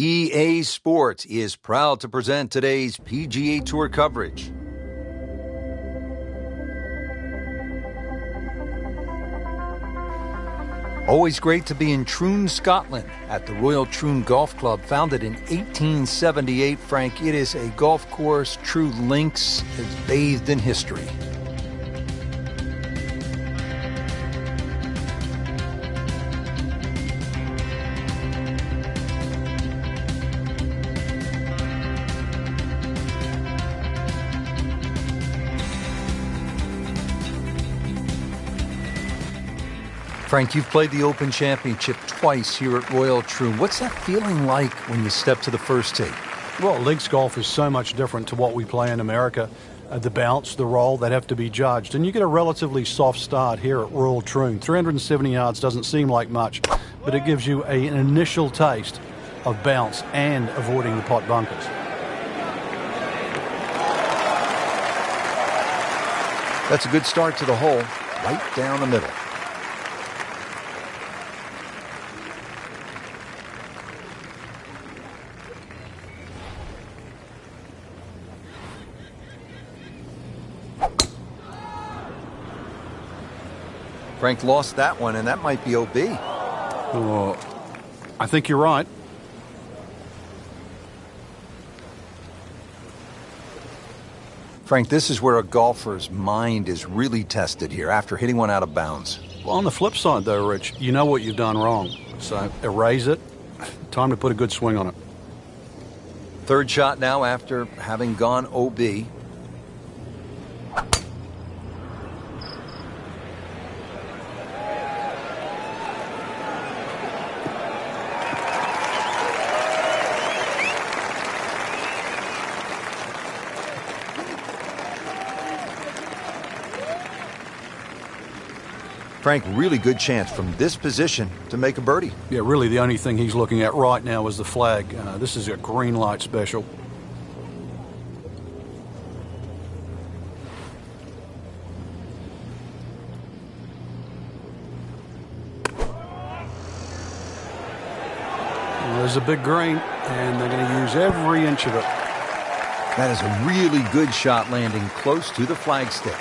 EA Sports is proud to present today's PGA Tour coverage. Always great to be in Troon, Scotland, at the Royal Troon Golf Club, founded in 1878. Frank, it is a golf course, true links, it's bathed in history. Frank, you've played the Open Championship twice here at Royal Troon. What's that feeling like when you step to the first tee? Well, links golf is so much different to what we play in America. The bounce, the roll, that have to be judged. And you get a relatively soft start here at Royal Troon. 370 yards doesn't seem like much, but it gives you an initial taste of bounce and avoiding the pot bunkers. That's a good start to the hole, right down the middle. Frank lost that one, and that might be OB. Oh, I think you're right. Frank, this is where a golfer's mind is really tested here after hitting one out of bounds. Well, on the flip side, though, Rich, you know what you've done wrong. So erase it. Time to put a good swing on it. Third shot now after having gone OB. Frank, really good chance from this position to make a birdie. Yeah, really the only thing he's looking at right now is the flag. This is a green light special. There's a big green, and they're going to use every inch of it. That is a really good shot landing close to the flagstick.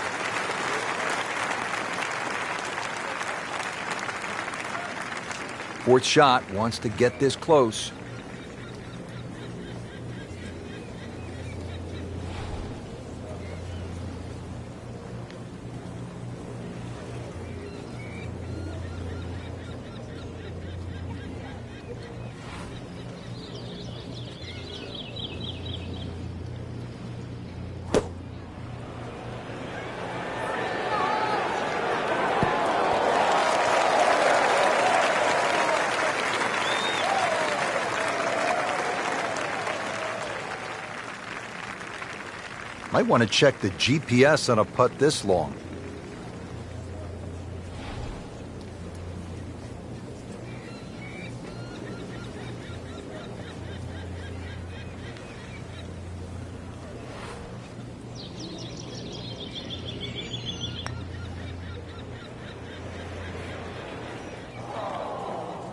Fourth shot wants to get this close. Might want to check the GPS on a putt this long.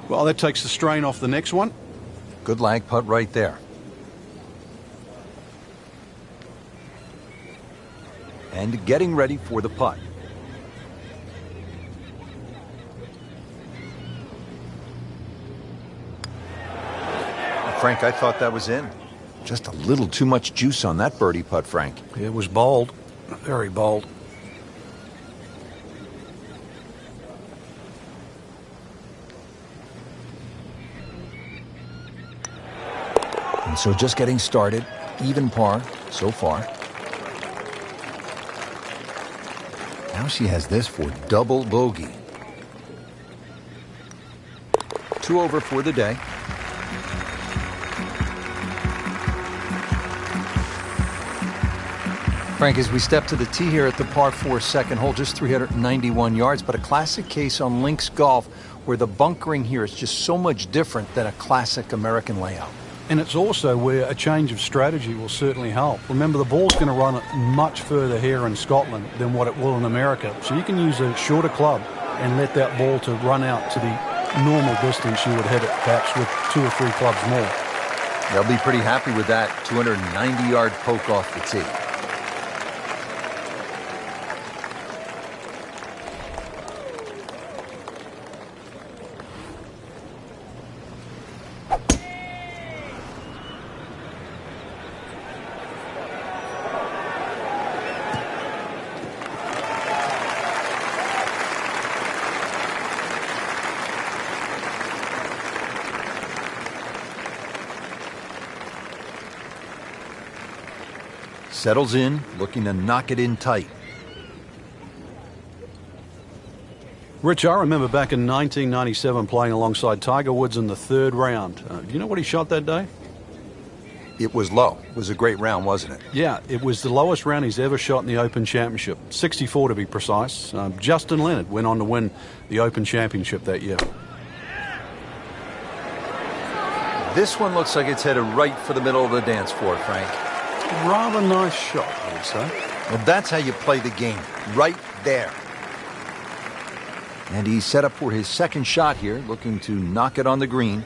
Well, that takes the strain off the next one. Good lag putt right there. And getting ready for the putt. Frank, I thought that was in. Just a little too much juice on that birdie putt, Frank. It was bold, very bold. And so just getting started, even par so far. Now she has this for double bogey. 2 over for the day. Frank, as we step to the tee here at the par 4 second hole, just 391 yards, but a classic case on links golf where the bunkering here is just so much different than a classic American layout. And it's also where a change of strategy will certainly help. Remember, the ball's going to run much further here in Scotland than what it will in America. So you can use a shorter club and let that ball to run out to the normal distance you would hit it, perhaps with 2 or 3 clubs more. They'll be pretty happy with that 290-yard poke off the tee. Settles in, looking to knock it in tight. Rich, I remember back in 1997 playing alongside Tiger Woods in the third round. Do you know what he shot that day? It was low. It was a great round, wasn't it? Yeah, it was the lowest round he's ever shot in the Open Championship. 64 to be precise. Justin Leonard went on to win the Open Championship that year. This one looks like it's headed right for the middle of the dance floor, Frank. Rather nice shot, I would say. Well, that's how you play the game, right there. And he's set up for his second shot here, looking to knock it on the green.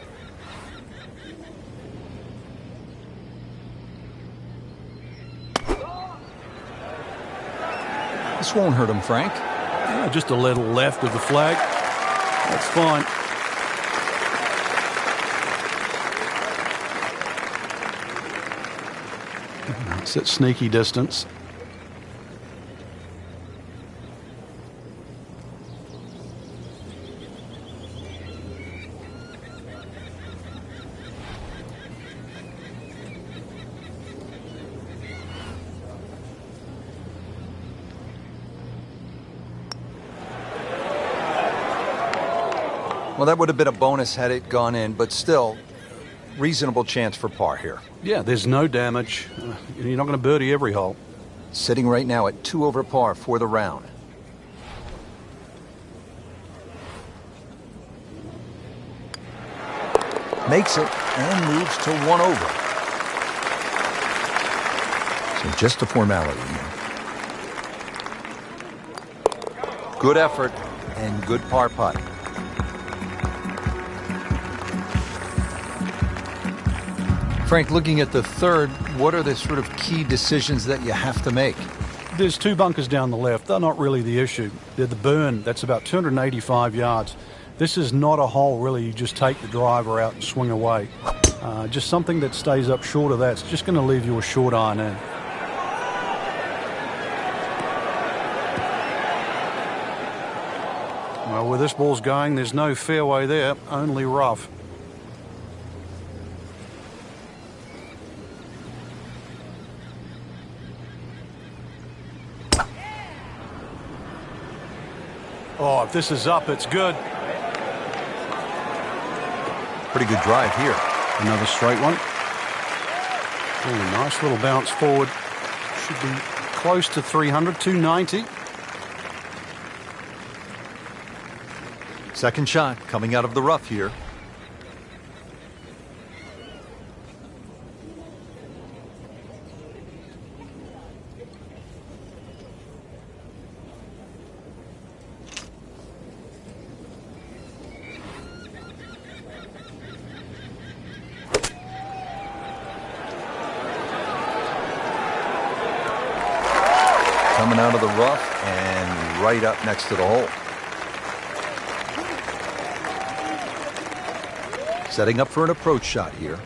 This won't hurt him, Frank. Yeah, just a little left of the flag. That's fine. It's at sneaky distance. Well, that would have been a bonus had it gone in, but still, reasonable chance for par here. Yeah, there's no damage. You're not going to birdie every hole. Sitting right now at 2 over par for the round. Makes it and moves to 1 over. So just a formality here. Good effort and good par putt. Frank, looking at the third, what are the sort of key decisions that you have to make? There's 2 bunkers down the left. They're not really the issue. They're the burn. That's about 285 yards. This is not a hole, really. You just take the driver out and swing away. Just something that stays up short of that. It's just going to leave you a short iron in. Well, where this ball's going, there's no fairway there, only rough. Oh, if this is up, it's good. Pretty good drive here. Another straight one. Oh, nice little bounce forward. Should be close to 300, 290. Second shot coming out of the rough here. Coming out of the rough and right up next to the hole. Setting up for an approach shot here.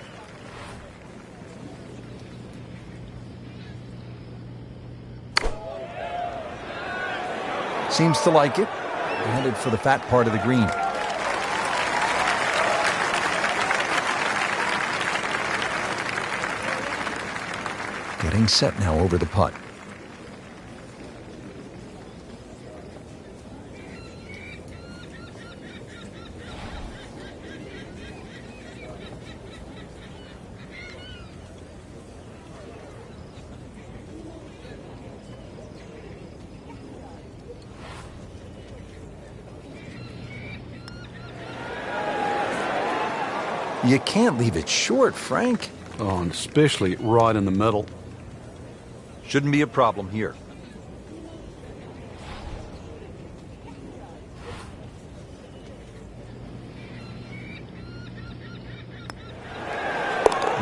Seems to like it. Headed for the fat part of the green. Getting set now over the putt. You can't leave it short, Frank. Oh, and especially right in the middle. Shouldn't be a problem here.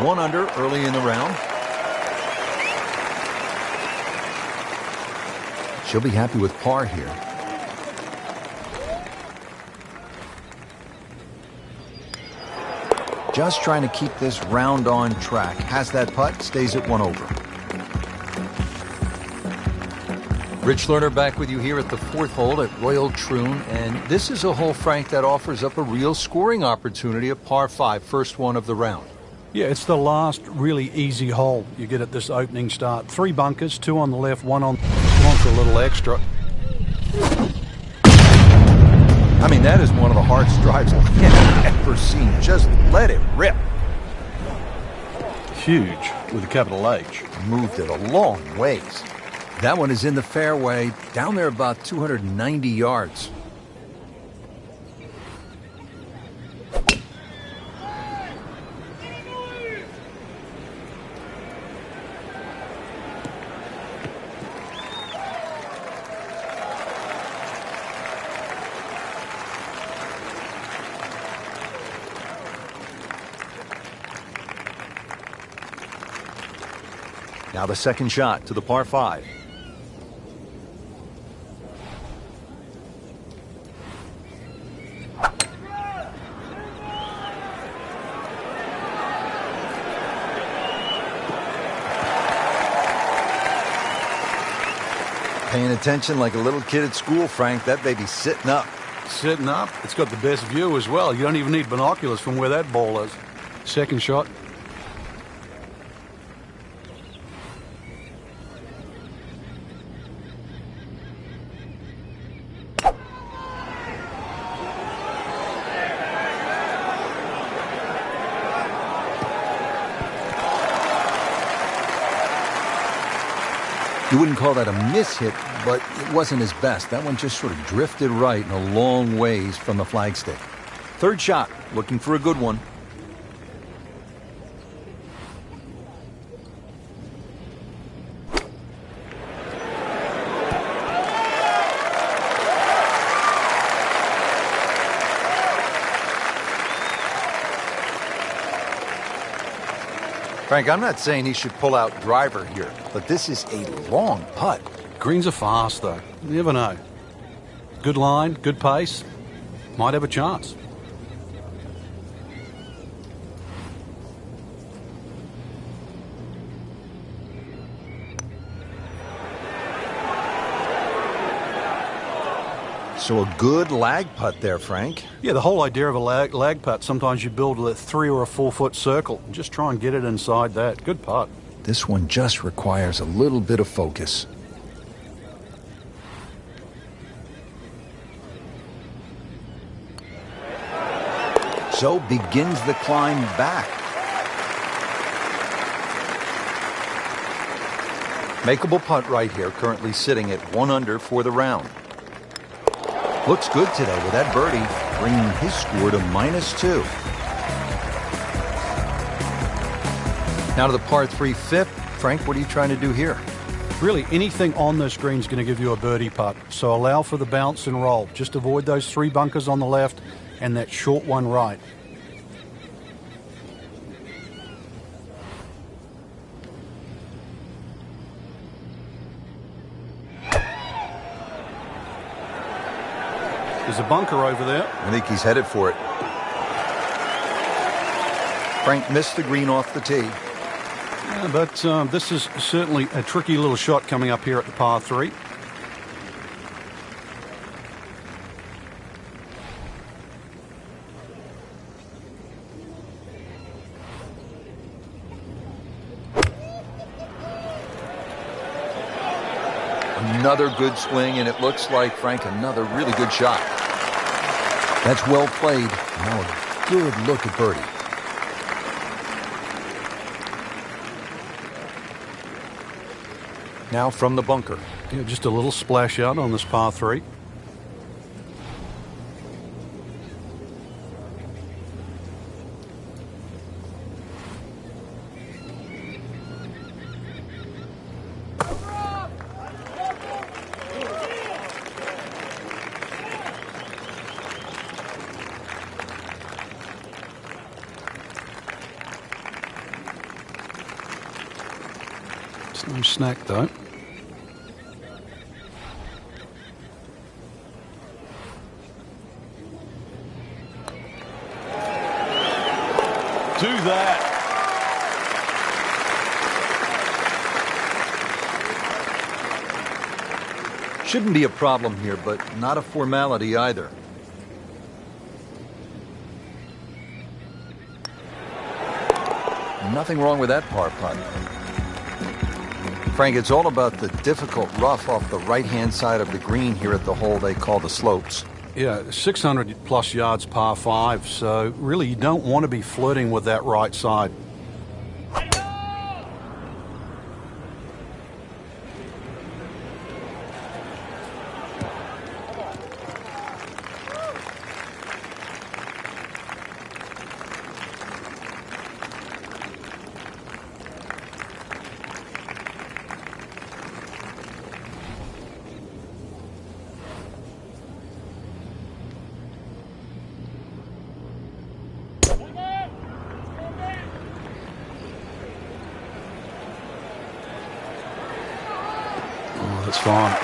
1 under early in the round. She'll be happy with par here. Just trying to keep this round on track. Has that putt, stays at 1 over. Rich Lerner back with you here at the 4th hole at Royal Troon. And this is a hole, Frank, that offers up a real scoring opportunity, a par 5, first one of the round. Yeah, it's the last really easy hole you get at this opening start. 3 bunkers, 2 on the left, 1 on for a little extra. I mean, that is one of the hardest drives I've ever seen. Just let it rip. Huge, with a capital H. Moved it a long ways. That one is in the fairway, down there about 290 yards. Now the second shot to the par 5. Paying attention like a little kid at school, Frank. That baby's sitting up. Sitting up? It's got the best view as well. You don't even need binoculars from where that ball is. Second shot. You wouldn't call that a miss-hit, but it wasn't his best. That one just sort of drifted right and a long ways from the flagstick. Third shot, looking for a good one. Frank, I'm not saying he should pull out driver here, but this is a long putt. Greens are fast, though. You never know. Good line, good pace. Might have a chance. So a good lag putt there, Frank. Yeah, the whole idea of a lag putt, sometimes you build a 3 or a 4 foot circle. Just try and get it inside that. Good putt. This one just requires a little bit of focus. So begins the climb back. Makeable putt right here, currently sitting at 1 under for the round. Looks good today with that birdie, bringing his score to -2. Now to the par 3 fifth. Frank, what are you trying to do here? Really, anything on this green is going to give you a birdie putt. So allow for the bounce and roll. Just avoid those 3 bunkers on the left and that short one right. There's a bunker over there. I think he's headed for it. Frank missed the green off the tee. Yeah, but this is certainly a tricky little shot coming up here at the par 3. Another good swing, and it looks like, Frank, another really good shot. That's well played. Now a good look at birdie. Now from the bunker. Yeah, just a little splash out on this par 3. No snack, though. Do that. Shouldn't be a problem here, but not a formality either. Nothing wrong with that par putt. Frank, it's all about the difficult rough off the right-hand side of the green here at the hole they call the slopes. Yeah, 600 plus yards par 5, so really you don't want to be flirting with that right side. That's fine.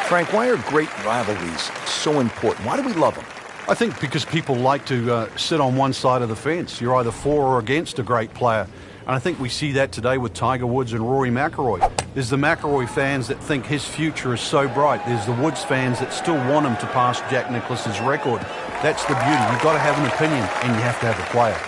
Frank, why are great rivalries so important? Why do we love them? I think because people like to sit on one side of the fence. You're either for or against a great player. And I think we see that today with Tiger Woods and Rory McIlroy. There's the McIlroy fans that think his future is so bright. There's the Woods fans that still want him to pass Jack Nicklaus's record. That's the beauty. You've got to have an opinion, and you have to have a player.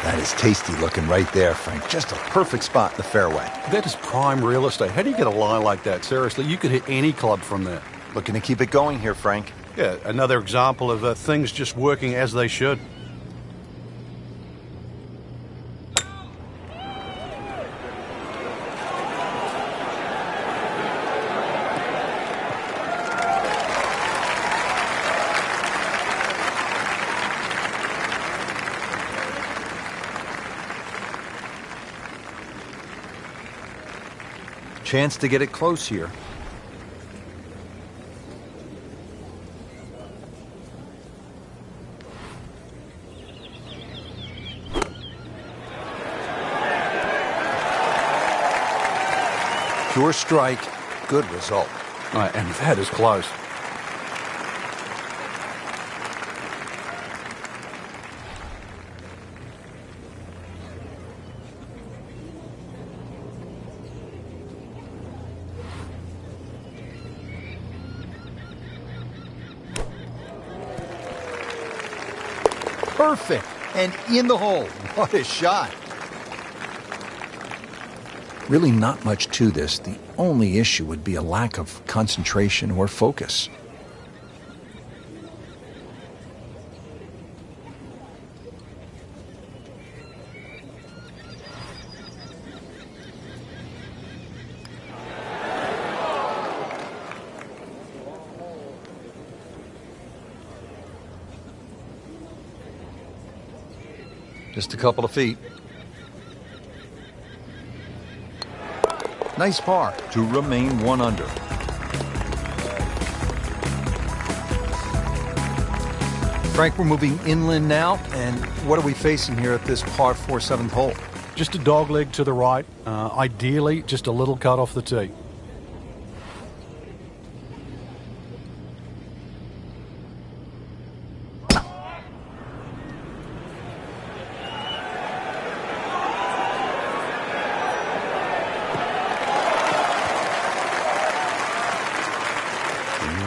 That is tasty looking right there, Frank. Just a perfect spot in the fairway. That is prime real estate. How do you get a lie like that? Seriously, you could hit any club from there. Looking to keep it going here, Frank. Yeah, another example of things just working as they should. Chance to get it close here. Pure strike, good result. Right, and that is close. Perfect, and in the hole. What a shot. Really not much to this. The only issue would be a lack of concentration or focus. Just a couple of feet. Nice par to remain 1 under. Frank, we're moving inland now, and what are we facing here at this par 4 7th hole? Just a dog leg to the right. Ideally, just a little cut off the tee.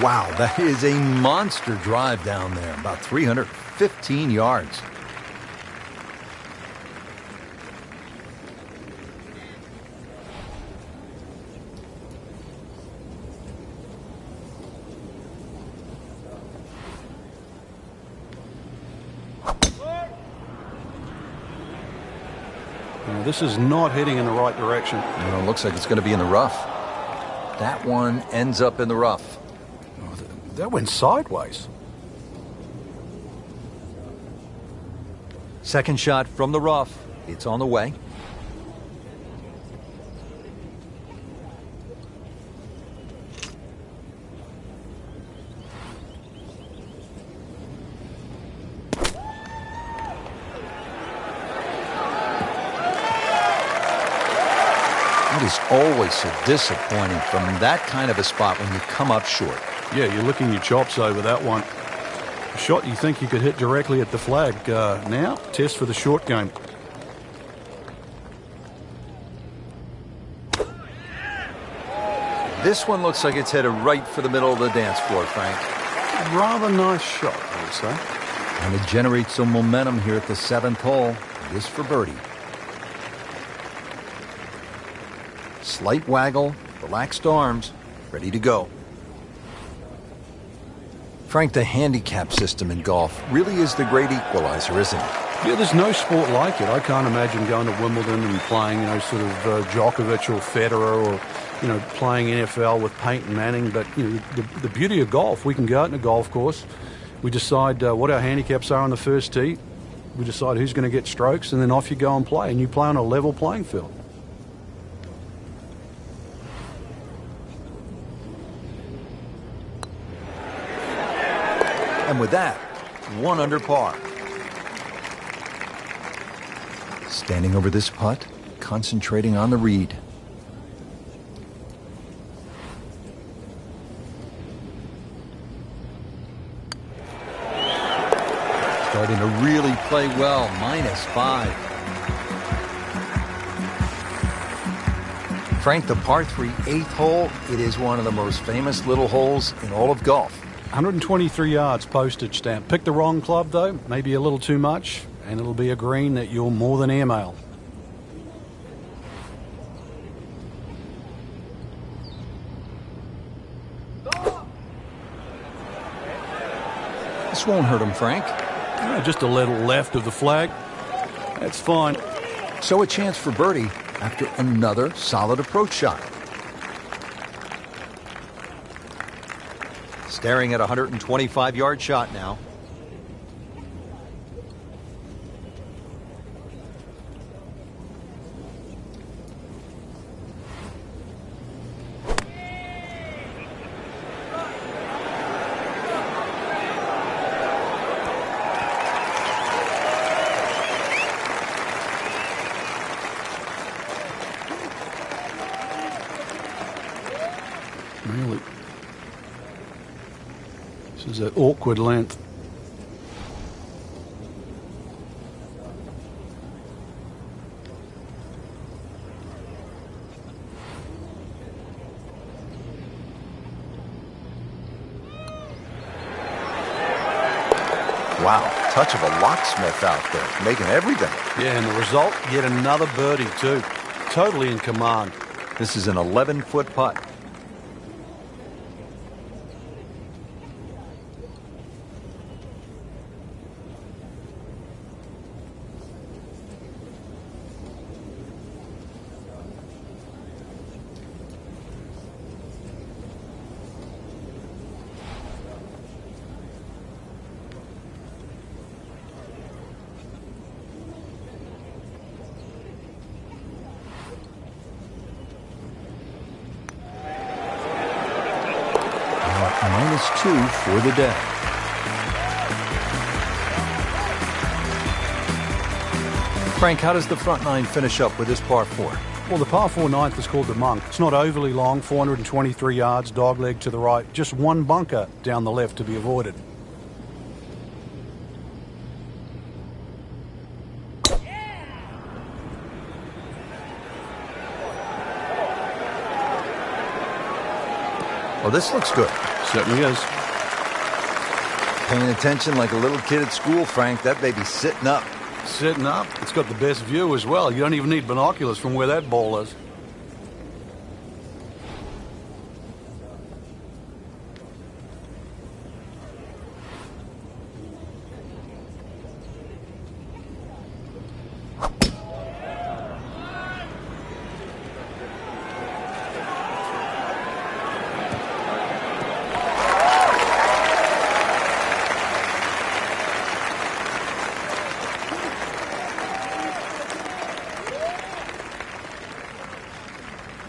Wow, that is a monster drive down there, about 315 yards. This is not heading in the right direction. Well, it looks like it's going to be in the rough. That one ends up in the rough. That went sideways. Second shot from the rough. It's on the way. is always so disappointing from that kind of a spot when you come up short. Yeah, you're licking your chops over that one. A shot you think you could hit directly at the flag. Now, test for the short game. This one looks like it's headed right for the middle of the dance floor, Frank. Rather nice shot, I would say. And to generate some momentum here at the 7th hole. This for birdie. Slight waggle, relaxed arms, ready to go. Frank, the handicap system in golf really is the great equalizer, isn't it? Yeah, there's no sport like it. I can't imagine going to Wimbledon and playing, sort of Djokovic or Federer, or, playing NFL with Peyton Manning. But, the beauty of golf, we can go out in a golf course. We decide what our handicaps are on the first tee. We decide who's going to get strokes, and then off you go and play. And you play on a level playing field. And with that, 1 under par. Standing over this putt, concentrating on the read. Starting to really play well, -5. Frank, the par 3 8th hole, it is one of the most famous little holes in all of golf. 123 yards postage stamp. Pick the wrong club, though, maybe a little too much, and it'll be a green that you'll more than airmail. This won't hurt him, Frank. Just a little left of the flag. That's fine. So a chance for birdie after another solid approach shot. Staring at a 125-yard shot now. Really? This is an awkward length. Wow, touch of a locksmith out there, making everything. Yeah, and the result, yet another birdie too. Totally in command. This is an 11-foot putt. -2 for the day. Frank, how does the front 9 finish up with this par 4? Well, the par 4 ninth is called the Monk. It's not overly long, 423 yards, dogleg to the right. Just one bunker down the left to be avoided. Well, this looks good. Certainly is. Paying attention like a little kid at school, Frank. That baby's sitting up. Sitting up. It's got the best view as well. You don't even need binoculars from where that ball is.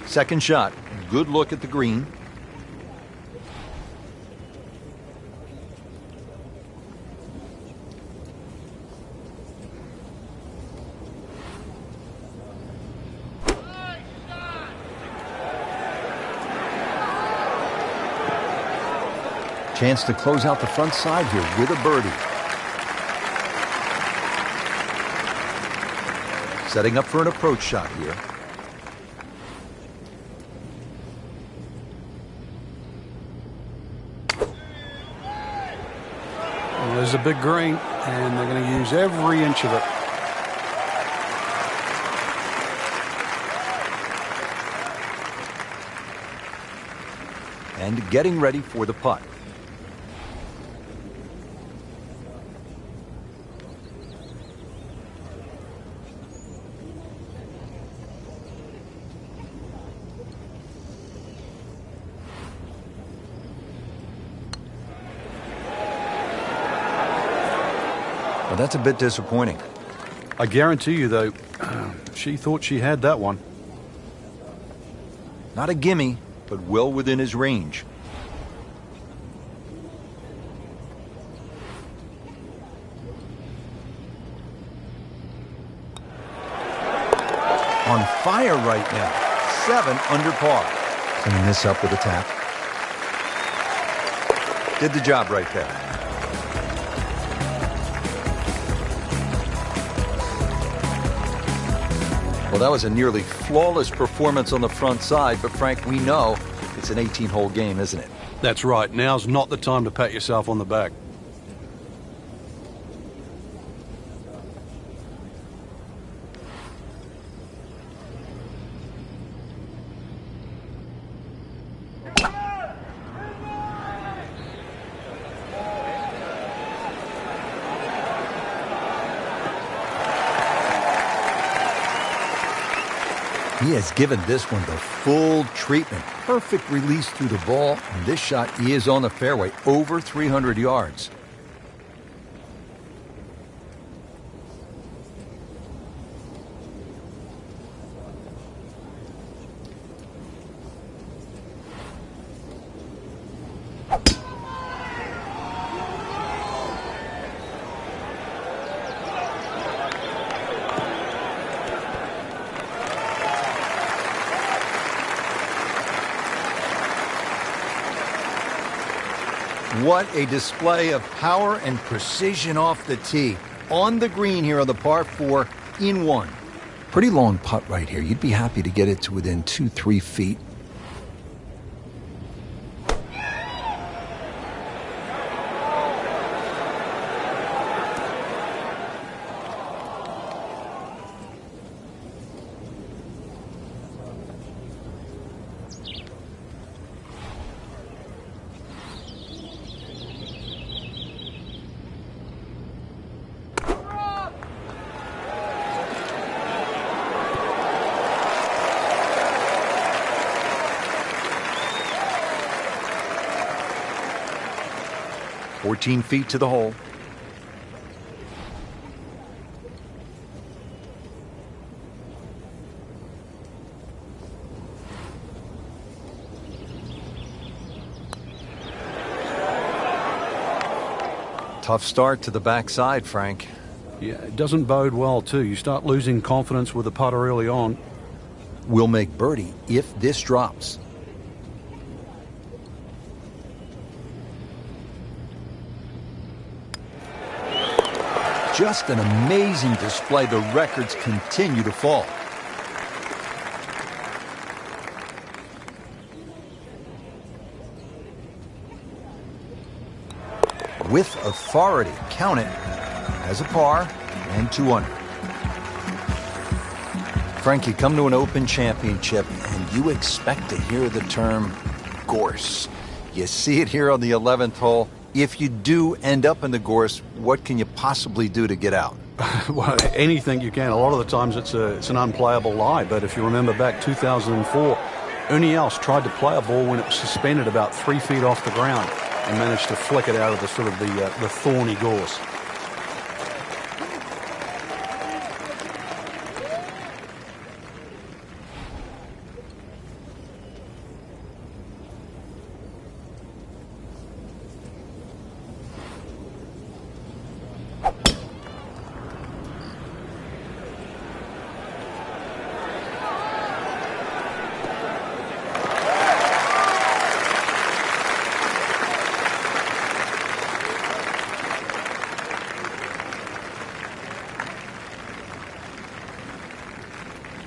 Second shot. Good look at the green. Chance to close out the front side here with a birdie. Setting up for an approach shot here. Well, there's a big green, and they're going to use every inch of it. And getting ready for the putt. Well, that's a bit disappointing. I guarantee you, though, she thought she had that one. Not a gimme, but well within his range. On fire right now. 7 under par. Clean this up with a tap. Did the job right there. Well, that was a nearly flawless performance on the front side, but Frank, we know it's an 18-hole game, isn't it? That's right. Now's not the time to pat yourself on the back. He has given this one the full treatment. Perfect release through the ball. And this shot is on the fairway, over 300 yards. What a display of power and precision off the tee. On the green here on the par 4 in 1. Pretty long putt right here. You'd be happy to get it to within 2-3 feet. $14 feet to the hole. Tough start to the backside, Frank. Yeah, it doesn't bode well, too. You start losing confidence with the putter early on. Will make birdie if this drops. Just an amazing display. The records continue to fall. With authority, count it as a par and 2 under. Frank, you come to an Open Championship and you expect to hear the term gorse. You see it here on the 11th hole. If you do end up in the gorse, what can you possibly do to get out? Well, anything you can. A lot of the times it's an unplayable lie, but if you remember back 2004, Ernie Els tried to play a ball when it was suspended about 3 feet off the ground and managed to flick it out of the sort of the thorny gorse.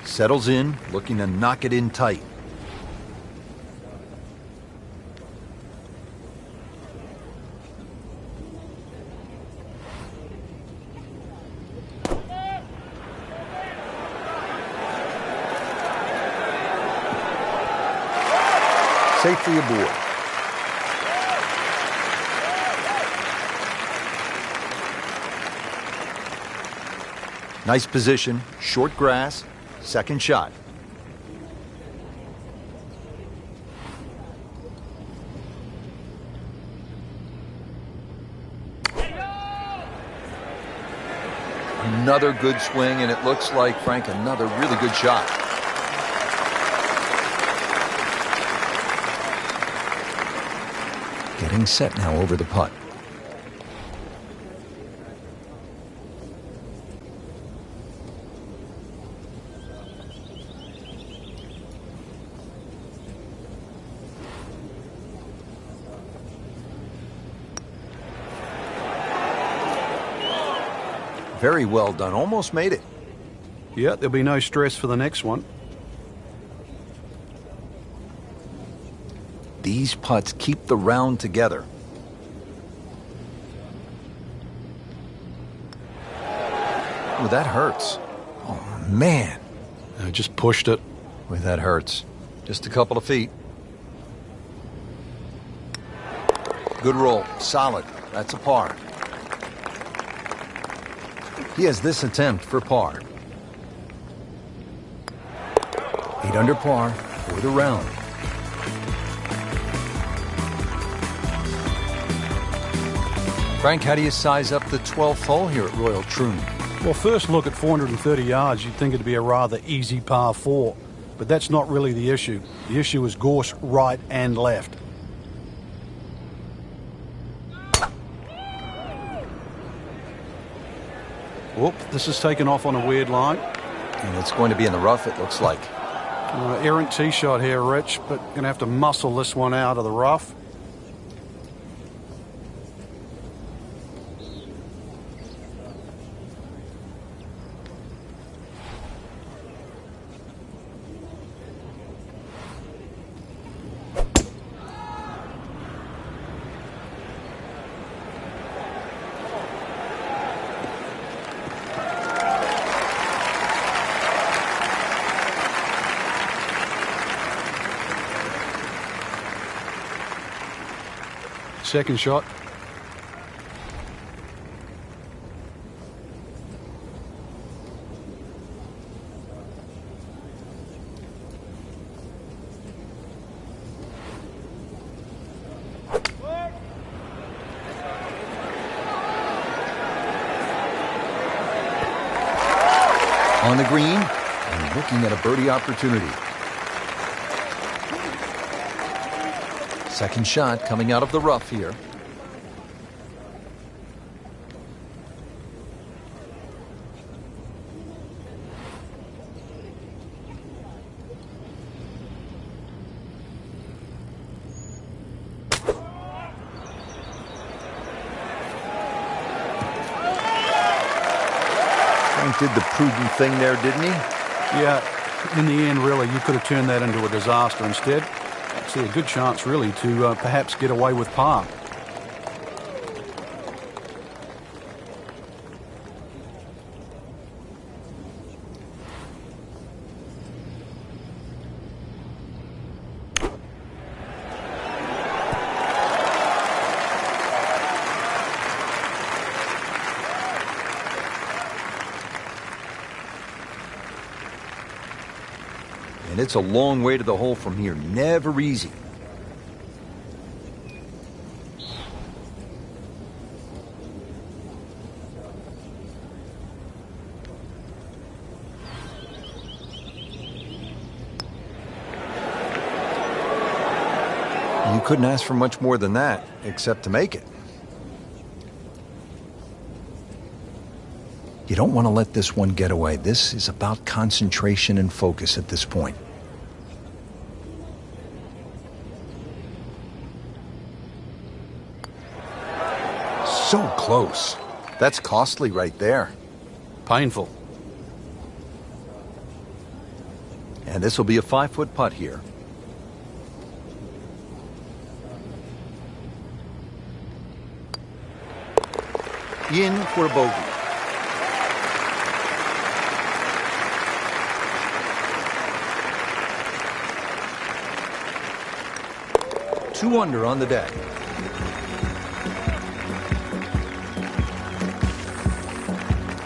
Settles in, looking to knock it in tight. Safely aboard. Nice position, short grass, second shot. Another good swing, and it looks like, Frank, another really good shot. Getting set now over the putt. Very well done. Almost made it. Yeah, there'll be no stress for the next one. These putts keep the round together. Oh, that hurts. Oh, man. I just pushed it. Boy, that hurts. Just a couple of feet. Good roll. Solid. That's a par. He has this attempt for par. 8 under par for the round. Frank, how do you size up the 12th hole here at Royal Troon? Well, first look at 430 yards, you'd think it'd be a rather easy par 4. But that's not really the issue. The issue is gorse right and left. Whoop, this is taken off on a weird line. And it's going to be in the rough, it looks like. Errant tee shot here, Rich, but going to have to muscle this one out of the rough. Second shot. On the green and looking at a birdie opportunity. Second shot coming out of the rough here. Frank did the prudent thing there, didn't he? Yeah, in the end, really, you could have turned that into a disaster instead. See a good chance, really, to perhaps get away with par. And it's a long way to the hole from here. Never easy. You couldn't ask for much more than that, except to make it. You don't want to let this one get away. This is about concentration and focus at this point. So close. That's costly right there. Painful. And this will be a 5-foot putt here. In for a bogey. Two under on the day.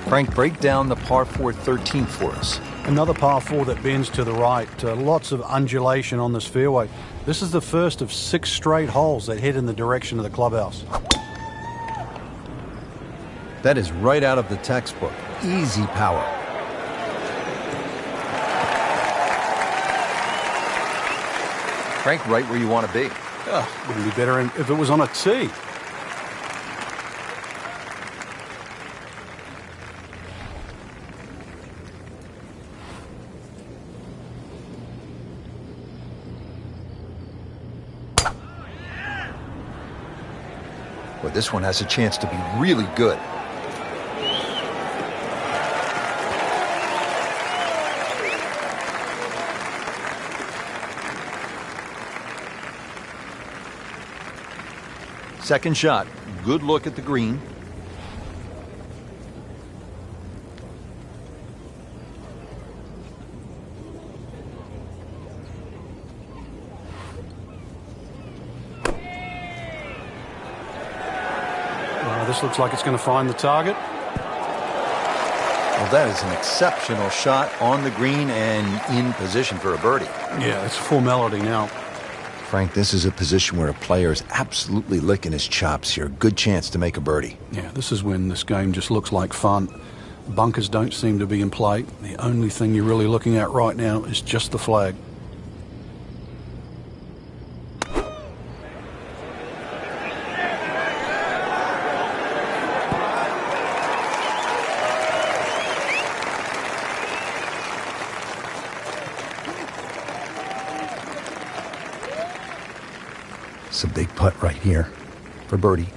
Frank, break down the par 4 13th for us. Another par 4 that bends to the right. Lots of undulation on this fairway. This is the first of 6 straight holes that head in the direction of the clubhouse. That is right out of the textbook. Easy power. Frank, right where you want to be. Wouldn't be better if it was on a tee. Well, this one has a chance to be really good. Second shot. Good look at the green. This looks like it's going to find the target. Well, that is an exceptional shot on the green and in position for a birdie. Yeah, it's a formality now. Frank, this is a position where a player is absolutely licking his chops here. Good chance to make a birdie. Yeah, this is when this game just looks like fun. Bunkers don't seem to be in play. The only thing you're really looking at right now is just the flag. It's a big putt right here for birdie.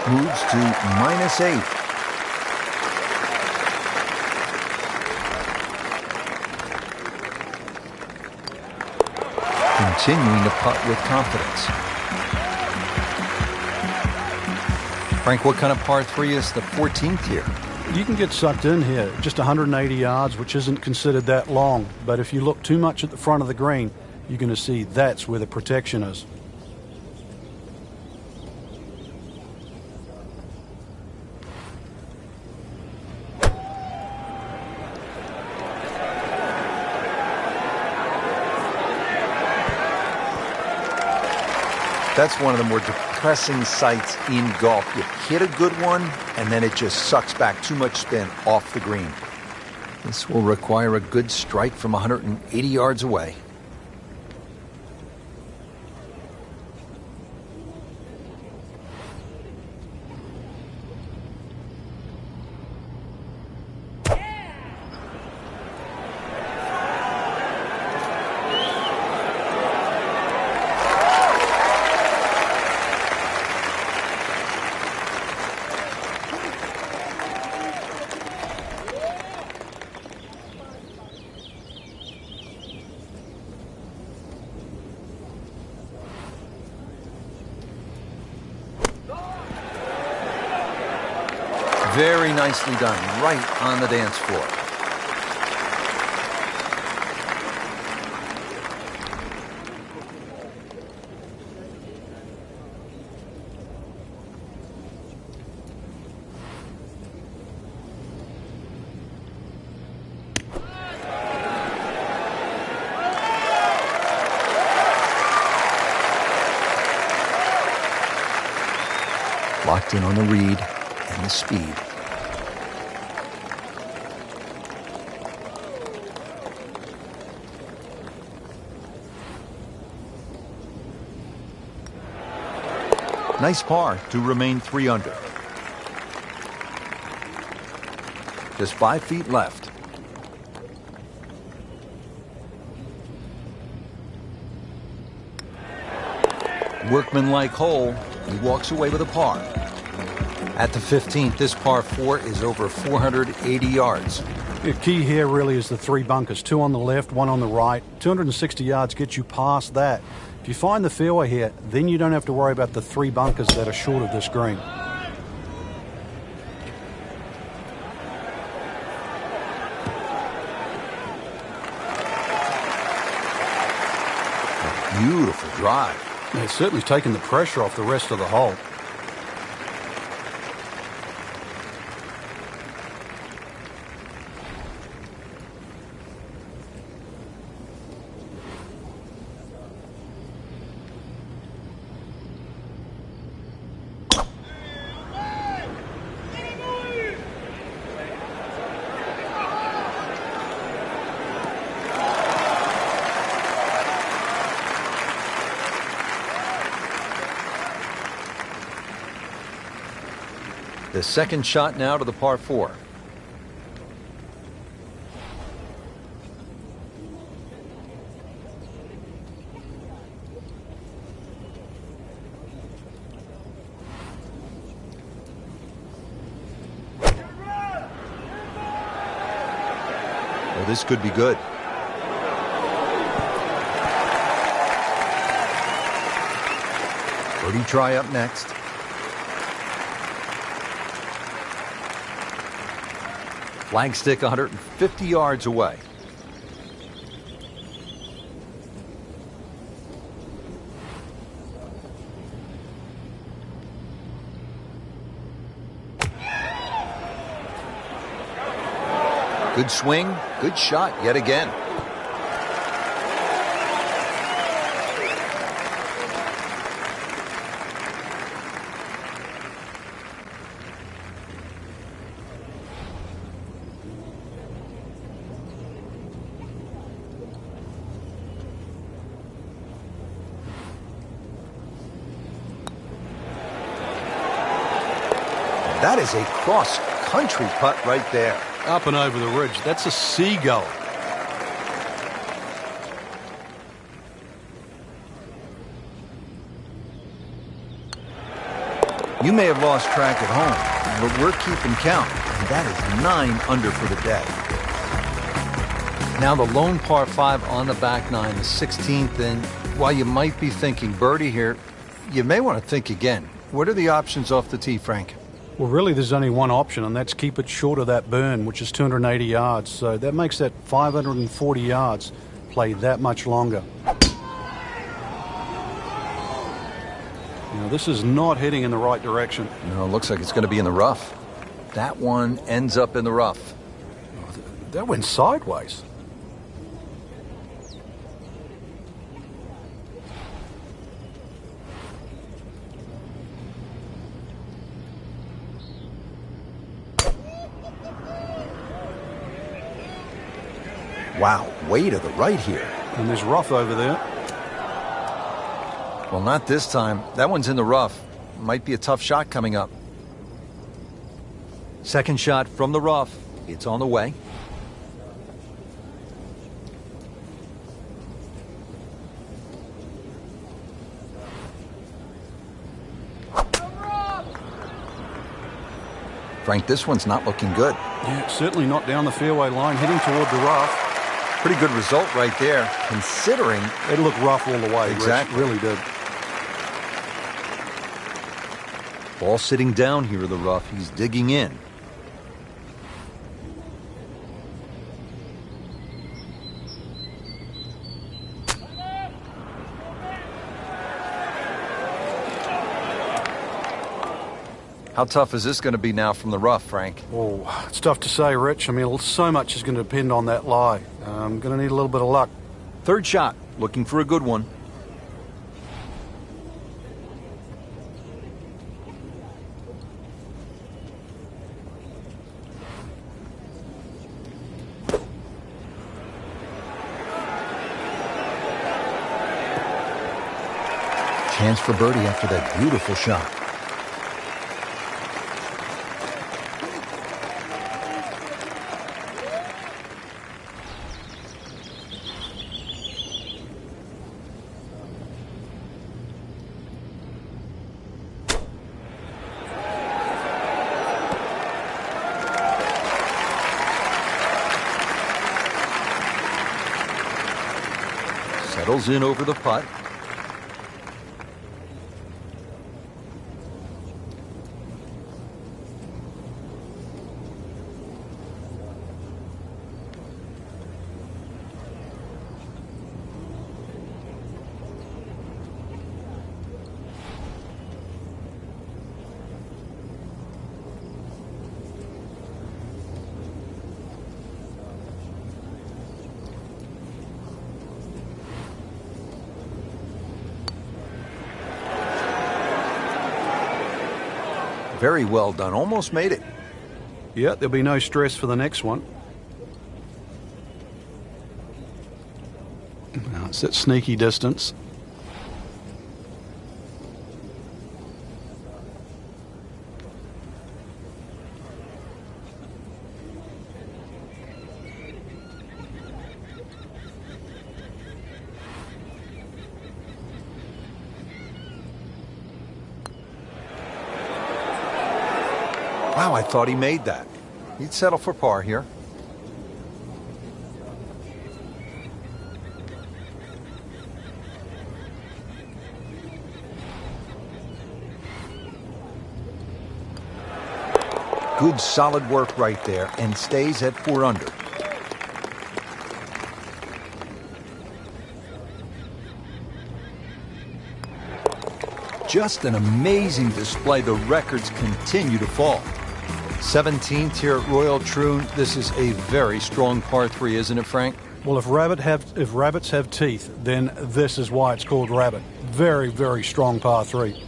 Moves to -8. Continuing to putt with confidence. Frank, what kind of par 3 is the 14th here? You can get sucked in here. Just 180 yards, which isn't considered that long. But if you look too much at the front of the green, you're going to see that's where the protection is. That's one of the more depressing sights in golf. You hit a good one, and then it just sucks back too much spin off the green. This will require a good strike from 180 yards away. Very nicely done, right on the dance floor. Locked in on the read and the speed. Nice par to remain 3 under. Just 5 feet left. Workmanlike hole, He walks away with a par. At the 15th, this par 4 is over 480 yards. The key here really is the 3 bunkers, 2 on the left, 1 on the right. 260 yards gets you past that. If you find the fairway here, then you don't have to worry about the 3 bunkers that are short of this green. Beautiful drive. It's certainly taken the pressure off the rest of the hole. The second shot now to the par 4. Well, this could be good. Birdie try up next. Flagstick 150 yards away. Good swing, good shot yet again. That is a cross-country putt right there. Up and over the ridge. That's a seagull. You may have lost track at home, but we're keeping count. And that is 9 under for the day. Now the lone par 5 on the back nine, the 16th. And while you might be thinking birdie here, you may want to think again. What are the options off the tee, Frank? Well, really, there's only one option, and that's keep it short of that burn, which is 280 yards. So that makes that 540 yards play that much longer. Now, this is not heading in the right direction. No, it looks like it's going to be in the rough. That one ends up in the rough. That went sideways. Wow, way to the right here. And there's rough over there. Well, not this time. That one's in the rough. Might be a tough shot coming up. Second shot from the rough. It's on the way. Frank, this one's not looking good. Yeah, certainly not down the fairway line, heading toward the rough. Pretty good result right there, considering it looked rough all the way. Exactly. Rich, really did. Ball sitting down here in the rough. He's digging in. How tough is this going to be now from the rough, Frank? Oh, it's tough to say, Rich. I mean, so much is going to depend on that lie. I'm going to need a little bit of luck. Third shot, looking for a good one. Chance for birdie after that beautiful shot. Settles in over the putt. Very well done. Almost made it. Yeah, there'll be no stress for the next one. Now it's at sneaky distance. Wow, I thought he made that. He'd settle for par here. Good solid work right there, and stays at 4 under. Just an amazing display. The records continue to fall. 17th here at Royal Troon. This is a very strong par 3, isn't it, Frank? Well, if rabbits have teeth, then this is why it's called rabbit. Very, very strong par 3.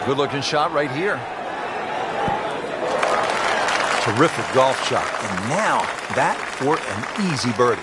Good looking shot right here. Terrific golf shot. And now that for an easy birdie.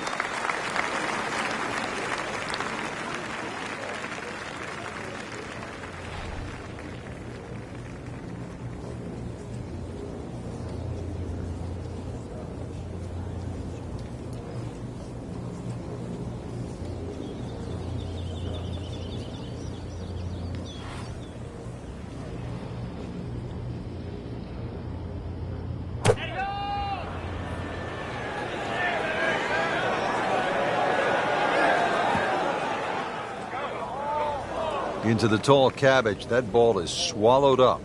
Into the tall cabbage. That ball is swallowed up.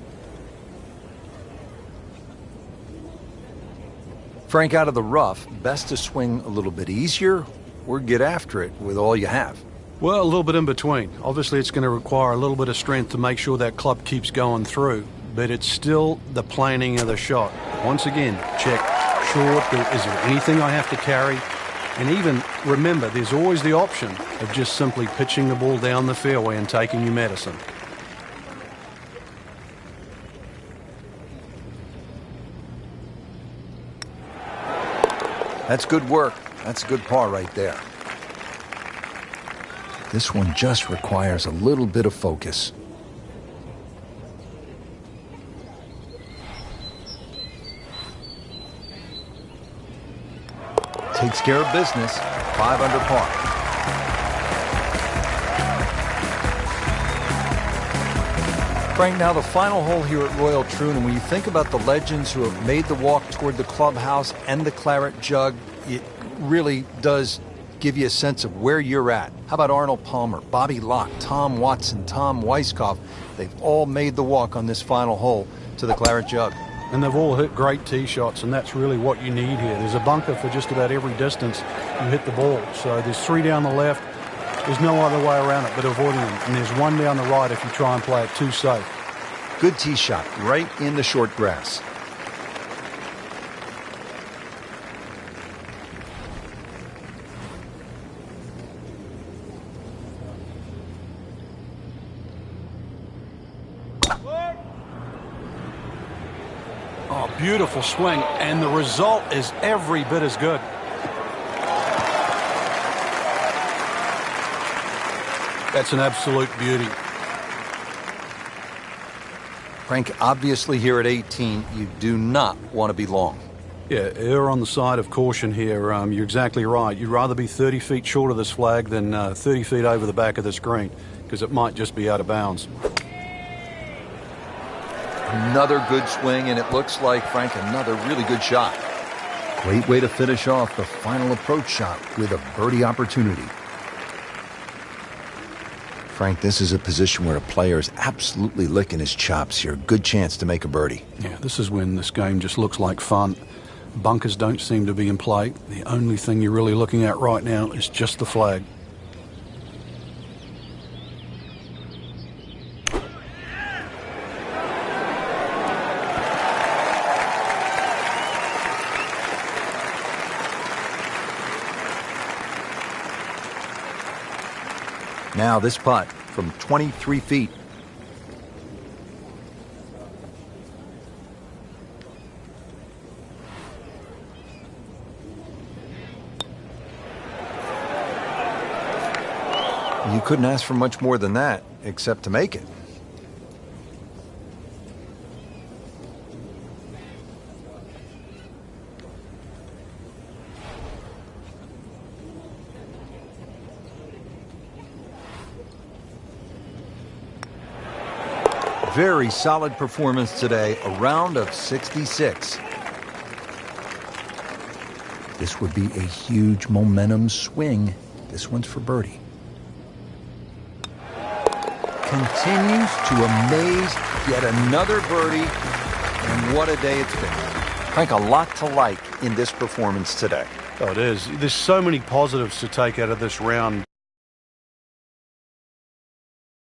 Frank, out of the rough, best to swing a little bit easier or get after it with all you have? Well, a little bit in between. Obviously, it's going to require a little bit of strength to make sure that club keeps going through, but it's still the planning of the shot. Once again, check short. Is there anything I have to carry? And even remember, there's always the option of just simply pitching the ball down the fairway and taking your medicine. That's good work. That's a good par right there. This one just requires a little bit of focus. Takes care of business. 5 under par. Frank, now the final hole here at Royal Troon, and when you think about the legends who have made the walk toward the clubhouse and the claret jug, it really does give you a sense of where you're at. How about Arnold Palmer, Bobby Locke, Tom Watson, Tom Weiskopf? They've all made the walk on this final hole to the claret jug. And they've all hit great tee shots, and that's really what you need here. There's a bunker for just about every distance you hit the ball. So there's 3 down the left. There's no other way around it but avoiding them. And there's 1 down the right if you try and play it too safe. Good tee shot right in the short grass. Oh, beautiful swing, and the result is every bit as good. That's an absolute beauty. Frank, obviously here at 18, you do not want to be long. Yeah, err on the side of caution here. You're exactly right. You'd rather be 30 feet short of this flag than 30 feet over the back of this green, because it might just be out of bounds. Another good swing, and it looks like, Frank, another really good shot. Great way to finish off the final approach shot with a birdie opportunity. Frank, this is a position where a player is absolutely licking his chops here. Good chance to make a birdie. Yeah, this is when this game just looks like fun. Bunkers don't seem to be in play. The only thing you're really looking at right now is just the flag. Now this putt from 23 feet. You couldn't ask for much more than that, except to make it. Very solid performance today, a round of 66. This would be a huge momentum swing. This one's for birdie. Continues to amaze, yet another birdie, and what a day it's been. Frank, a lot to like in this performance today. Oh, it is. There's so many positives to take out of this round.